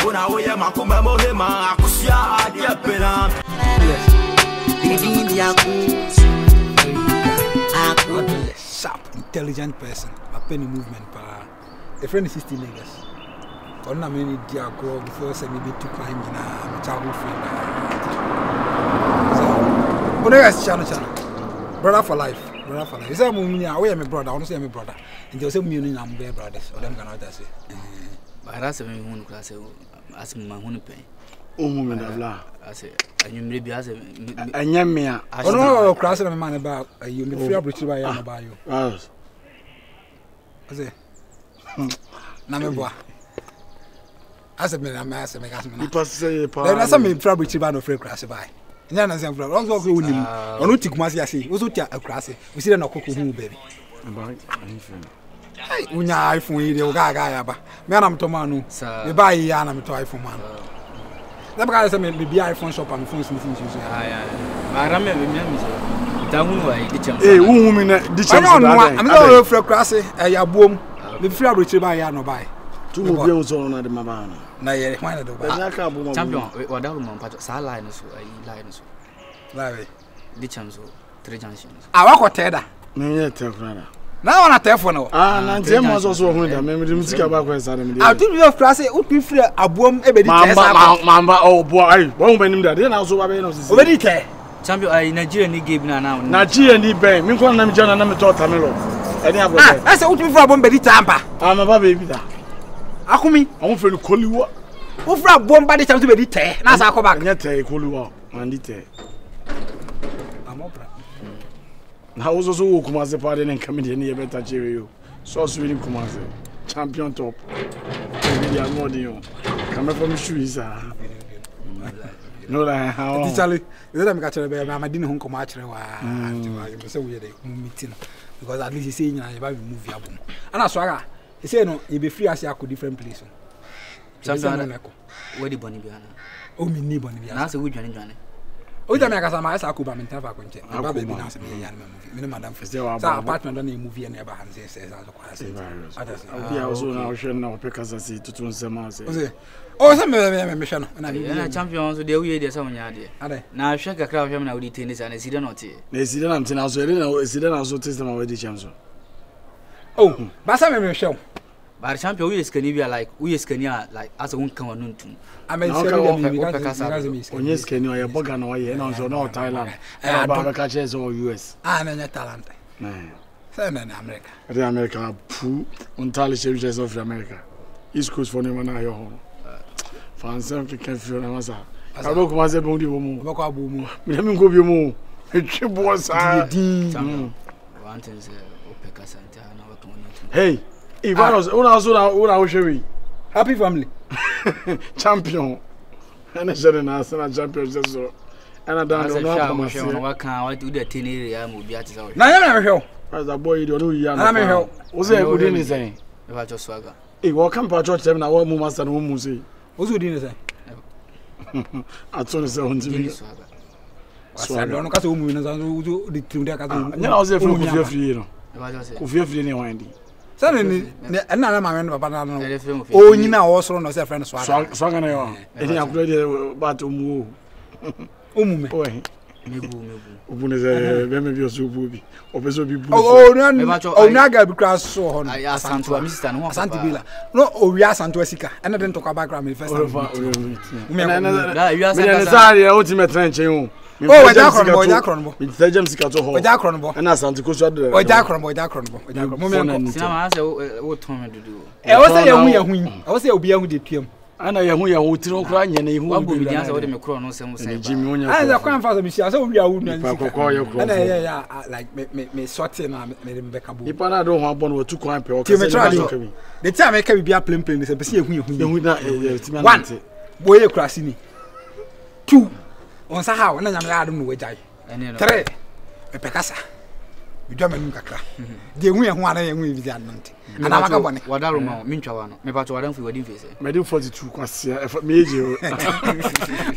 Una oya makuma mohema akusia adia pena. Sharp, intelligent person. A penny movement pa. A friend is 60 niggas. On na many dear girl before say maybe to climb in a childhood friend. So, but that's channel. Brother for life. Brother for life. You say me where my brother, I want to say my brother. And you say me and I'm their brothers. Or them cannot say. But that's a woman class as my honey pay. Oh, woman of la. I say, and you maybe as a young man. I don't know, crossing a man about you. The free opportunity by you about you. I say, Nameboa. I said, I'm asking, you pass say, that's a me trouble to ban of free crash by. Nana Sam from Long Walk with him. On who took Masia, was a crassy. We see no cook baby. Hey, when your iPhone, you gaga, man, I'm Tomanu, sir. You buy Yanam to iPhone man. That guy may be iPhone shop and phones and things. I remember down way. Hey, woman, I'm not for crassy, a boom. The free opportunity by Yano by. 2 billion on the Mabana. Nay, why not? Champion, what that part of Salines, lines. Larry, the chance 3 junctions. I walk with Teda. No, tell Frana. Now on a telephone. Ah, Tema was also one that memory music about Adam. I think you have classy would be free a boom every Mamba, oh boy, one when him that then also already care. Champion, I Nigerian gave now. Nigerian Bay, Minko Nam John and Namito Tamilo. I said, would be for a bomb, Betty Tampa. I'm a baby. Akumi, I won't feel call you. Who for a bomb by the time to be detained? Now I come back. Yet, I call you out, and detail. I'm opera. Now also who come as a party and come in here better you. So sweet come as a champion top. Maybe I'm more than you. Come from shoes. No, like how Charlie, you let me catch a baby. I didn't home come much. So we had a meeting because at least he's saying I have a movie album. And I saw he said, no, you be free as you could different place. Where the Bonnie Biana? Oh, me, need Bonnie. And that's a good Johnny. Oh, the Americans are my Sakuba and Tava Conte. I'll be announcing me, Madame Fistel, apartment on a movie and never has says, I also now shall know because I see to turn some months. Oh, some mission, and I champions with the way there's some yard. Now, shake a crowd of the tennis and a cedar not here. They see them until I also test them already, Champion. Oh, but some Michelle. But champion, we is Canivia like we is Kenya like as a one come on to. I mean, yes, Kenya, a Bogan or no Thailand, and catches or US. And then a talent. Send in America. The America, poo, until services of America. East Coast for them and I home. Fancy can feel Amasa. I look was a body woman. Look up, boom. Let me go be more. It was a dean. Hey. If I was happy family champion, and I said, and champion just so, and I don't know what can do the teenage will be at his own. Now, as a boy, you don't know, I'm a help. Was there good in his saying? If I just swagger, it will come for church, and I won't move and won't say. What's good in his saying? I told you swagger. So I don't know what to the two decades. I was there for a few years. Suddenly, another man of banana. Oh, you know, also no friend swag. Swagger, and he upgraded about to move. Oh, Naga because so I asked Santo Mr. Santi Villa. No, oh, we are Santo Sica, and I didn't talk about Grammy first. Ultimate trench. Oh, Jacron, it's the James Cato, Jacron, and I Santa Cosa, or Jacron, Moment. What Tom to do? I was a young, I was a young with him. And I am who throw crying and who will be the answer with the Macron, Jimmy. I have grandfather, Michelle, so we are like me sorting and made him back up. If I don't want one or 2 coin per the time I can be a plain is a PC who one boy crassini 2 on Saha, and I don't know which I 3 a Pecasa. You don't mean Kakra. The women who are with the adamant. And I got one. What are Minchawan? Maybe I don't feel what you say. Maybe 42 for major.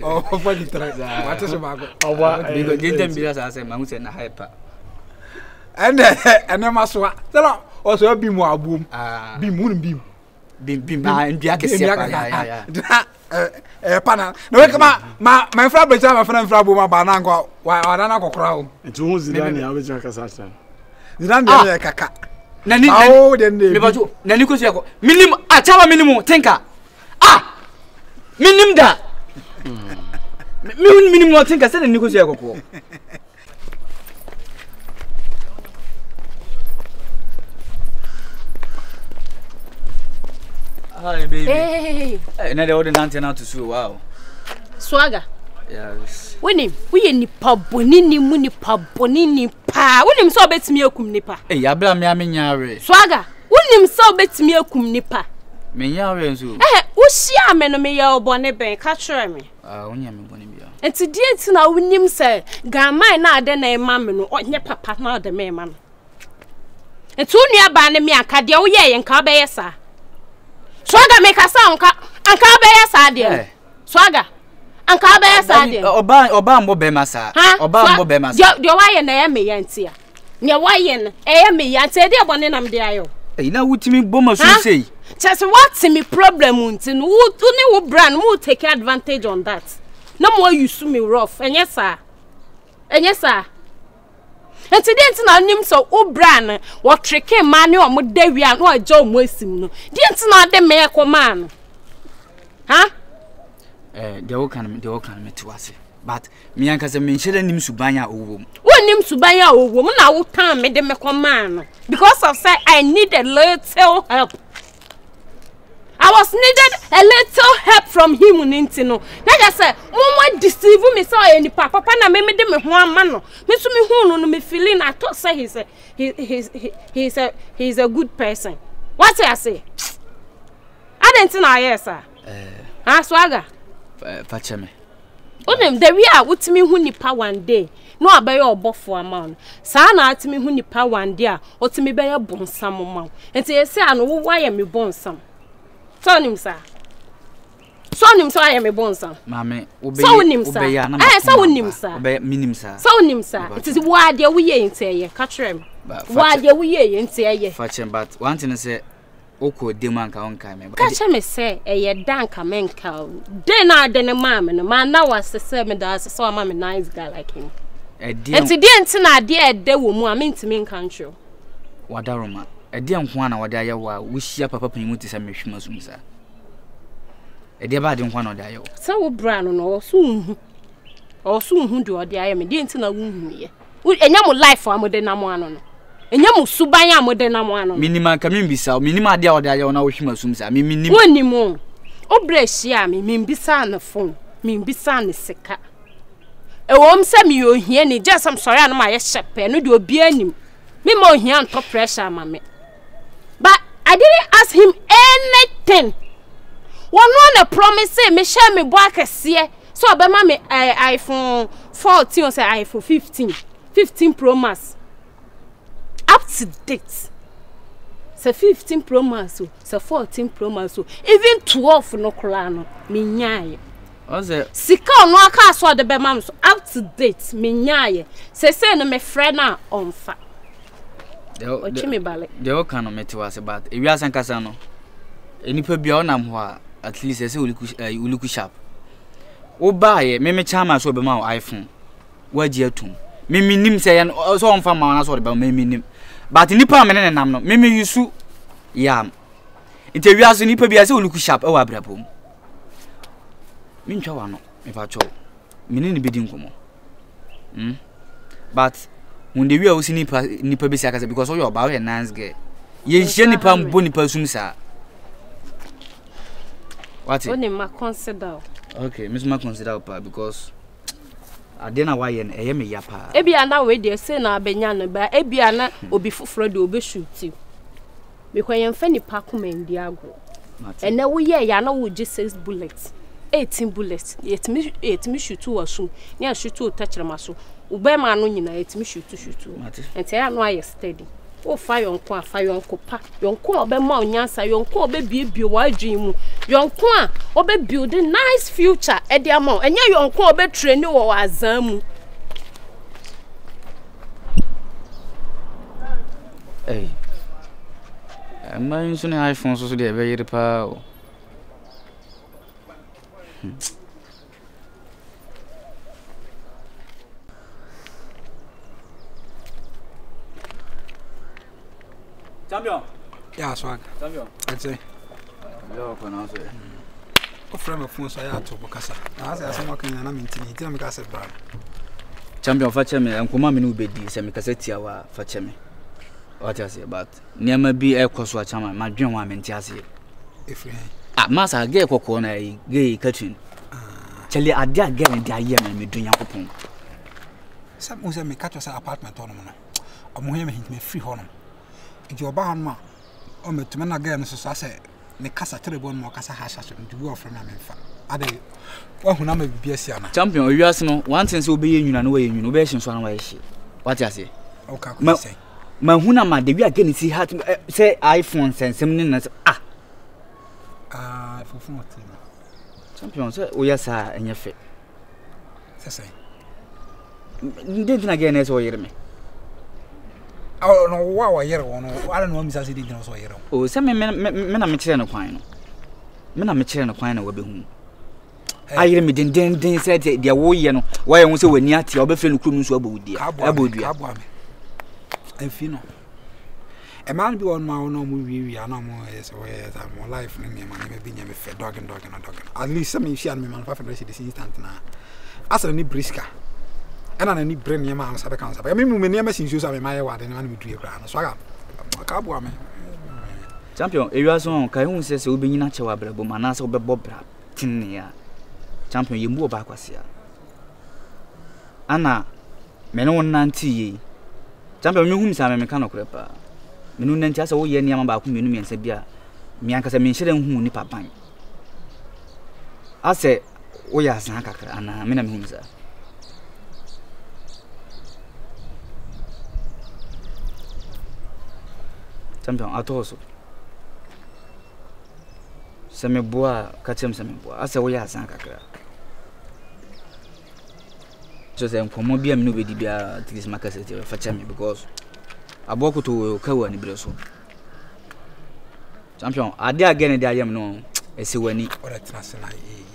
Oh, 43. What is about? Oh, what did them be as I said, Mamma and a hyper. And then I must also be more boom. Be moon beam. Ndia kese ya pana no we kama my friend be my friend bo ma ba na nko wa na kokora o ntu hu Zidane ya be kasa sa Zidane de kaka nani me bajo nani ko siako minim chama minim tinka minim da minim no tinka se nani ko siako ko hi baby hey na the ordinance now to so wow Swagger yes Winim we nipa bonini mu nipa bonini pa winim so betimi akum nipa abla me amenyare Swagger winim so betimi akum nipa menyare nso wo hia me no me ye obone ben ka kire me wonya me bone bia enti die enti na winim se gaman na ade na ema me no onye papa na ade me ema no enti onua ba ne me akade wo ye nka be ye sa Swagger me ka sa anka be ye sa de Swagger anka be sa de oba mbo be masa oba mbo be masa de wa ye na ye me yantia ne wa ye na ye me yantia de bone nam de ayo na wutimi boma so sei just what me problem unti no wo brand mo take advantage on that na mo use me rough enye sa enti de enti na nim so wo brand wo treke ma ne o mo dawia no aja o mo asim no de enti na de me ekoma no they all can me to us but me anka se me nhyele nim subanya owom wonim subanya owom na wo tan me de me koma no because of say I need a little help I was needed a little help from him ninti no na just say mo deceive me so any papa na me de me ho ama no me so me hu no me feeling I thought say he's a good person what I say I didn't know yes sir Swagger Facheme onem the we are wutimi hu nipa one day no abaye obofo amount sa na atimi hu nipa one day a otimi beye bonsam ma enti yesi anu wo waye me bonsam so nim sa aye me bonsam mame obeya na so wonim sa obe minim sa so wonim sa it is wa de wo ye enti eye ka trem wa de wo ye enti eye Fachem but one thing say oko demu anka onka me ka che me say eye danka menka de na de ne mama no ma na wasese me da so ma me nice guy like him enti de enti na de ede wo mu a me ntimi nka ntwe wadaroma ede nko na wada ye wa wo hia papa panimu ti se mehwema sum sa ede ba de nko na wada ye wo sa wo bra no no osu hu de ode aye me de enti na wo hu ye enya mo life amode na mo ano no enya mu subanya amode na mo ano minima ka mimbisa minima ade a ode aye na wo hwema sum sa minim wonimu obre hia me mimbisa na phone mimbisa na seka ewom se mi ohia ni just am sorry na ma ye shepe no de obi anim me ma ohia on top pressure ma me but I didn't ask him anything one no promise say me share me boy akese so obema me iPhone 14 or say iPhone 15 Promax up to date say 15 Promax so 14 Promax even 12 no kra no me nyaye oze sika no aka so de be mam so up to date me nyaye say no me friend na onfa de o kan no meti wase but ewi asankasa no enipa bia onam ho a at least say uluku sharp o baaye me chama so be ma iPhone waji atum me nim say so onfa ma na so de be me nim but nipa me ne nam no me yusu yam interview aso nipa bia say uluku sharp e wa brabom me ntwa wa no me fa cho me ne bedi nkomo but when the we are using nipa be say because all your about a nice girl ye hye nipa mbo nipa sum sa what only ma consider okay miss ma consider pa because adena why en eye me yapa ebia na we dey say na abenya no ba ebia na obi foforo de obi shoot because yen fa nipa kuma ndi ago and na we ye ya na wo just 6 bullets 18 bullets yetimi shoot wo sum ne shoot wo tachrema so ubema no nyina yetimi shoot enti ya no aye steady o fa yonko afa yonko pa yonko obema onyansa yonko obebiebie wa adwin mu yonko a obe build a nice future e dia ma enye yonko obe train wo azan mu Man, soon iPhone so they very power. Champion. Yeah, swag. Champion. I'd say. Yo, pronounce it. Frame of phone so I had to Bocassa. I said, I'm working and I'm in Tell me, Cassa Brown. Champion fetch me and come me be di semi cassette wa fetch me. What I say about near me be a course watch my dream one mentiasi. If we Massa gay corner gay catching. Charlie, I dare get in the year me doing your open. Some was a me catch us apartment on them. I'm here me free honor. If you're bound ma, or me to men again, so I say, me Cassa terrible more Cassa hash to go from my infant. Are they? Well, who number be a siana? Champion, you ask no one since will be you and way innovation so way she. What I say? Okay, say. Mahuna ma de we again see how say iPhone and something for phone. Champion, say oh yes sir and your fit. Say. Didn't again as hear me. Oh no, wow, I don't know Miss Didn't also hear. Oh, some men are mature no quine. Men are mature no quine will be home. I hear me then said their war, you know, why I want to when yet your friend couldn't so about dear. About I feel a man be on my own movie, I know more as more life in me, maybe never fed dog and dog. At least some of you man for this instant now. As a new brisker. And I need bring your man, I can't. I mean, we never seen you have my word and one with you ground. So I got a champion, if you are so, Kayun says you'll be natural, but Manas or Bob Tinia. Champion, you move back was here. Anna, Menon Nanti. Champion, you whom some mechanical repair. Menun just all year near about community and Sabia. Miancas, I mentioned who nip up. I say, oh, yes, Naka, and I mean, him, sir. Champion, I told you. Semi bois, catch him some bois. I say, oh, yes, Naka. Just I'm from Mobiam nobody be at least my cassette for Champion because I walk to Kawa and Bresso. Champion, I dare again, I am no, I see when he or a transfer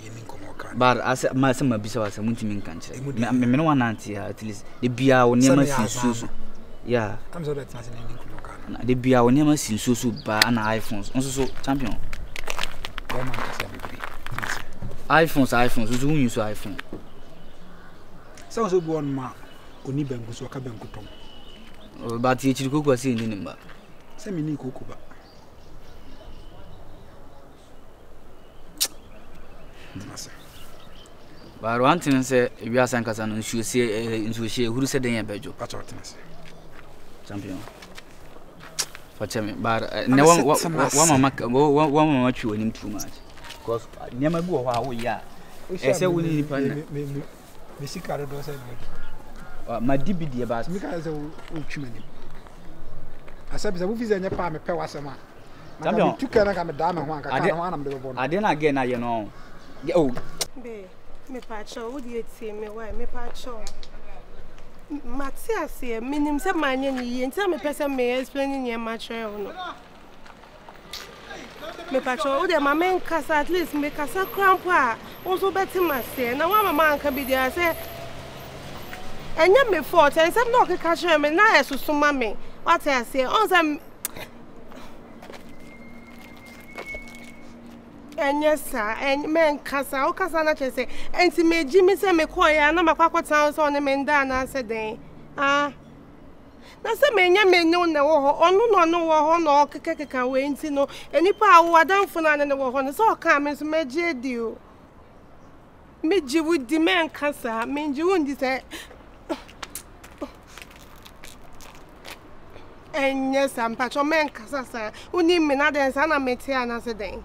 in Comoca. But I said, my summer beside a Muntimin country. No one auntie at least the beer will never see Susu. Yeah, I'm so that's in Comoca. The beer will never see Susu by an iPhones. Also, Champion. iPhones, who use iPhone. So one ma oni bengu so ka bengu tom. But you cook was in number. Say me ni kukuba. But one thing say if you are sankasan you should say into she who said den bejo. What say? Champion. For me but no one mama too much. Because never go how we are. I say we need to Missicado does my DBD about me as a woman. I said, the movies and your palm, a pewasama. I took a dame one. I didn't again, I know. Oh, me patch, would you see me? Why, me patch? Mattia say, minimum some money and tell me person may explain your material. Me patch, oh, the mamma cast at least make us a crampa. Also, better must say, now one man can be there. Say, and yet me fought, and some knock a catcher, and now I saw some mammy. What I say, on some. And yes, sir, and men Cassa, or Cassana say, and see me Jimmy say me quiet, and I'm a quack sounds on the mendana, said they. Ah. That's a man, you may know no, or no, Kaka wait, no, any power down for none and the war, so come as me do. Midge would demand Cassa, mean you wouldn't say. And yes, I'm patch man Cassa, who need me not as Anna Metiana said. And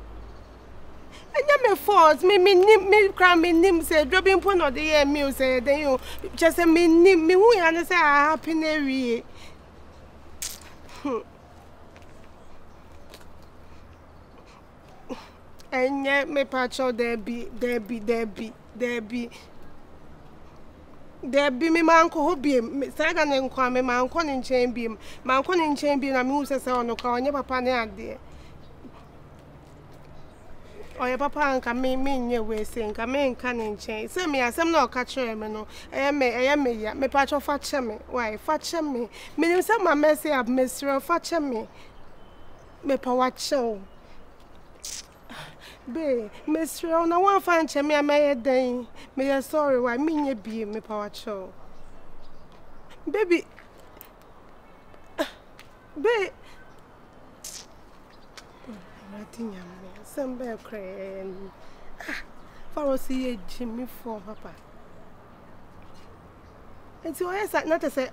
you may force me cram me name said, dropping pun or the air music, then you just a me name me who understand a happy. And yet, me patch out there be. There be me manko hobby, Sagan and Kwame, my uncle in chain beam, my uncle in chain beam, and moves on the car, never panic there. Or your papa and come in your way saying, come in canning chain. Send me as I'm not catcher, no. I am me patch of fatcher me. Why, fatcher me. Meaning some my messy up, Mr. Fatcher me. Me power show. Be, Mr. No one find me a may a day. Me a sorry, why mean you be me power show. Baby, be. Some bear crane. For see Jimmy for papa. And so I said not to say,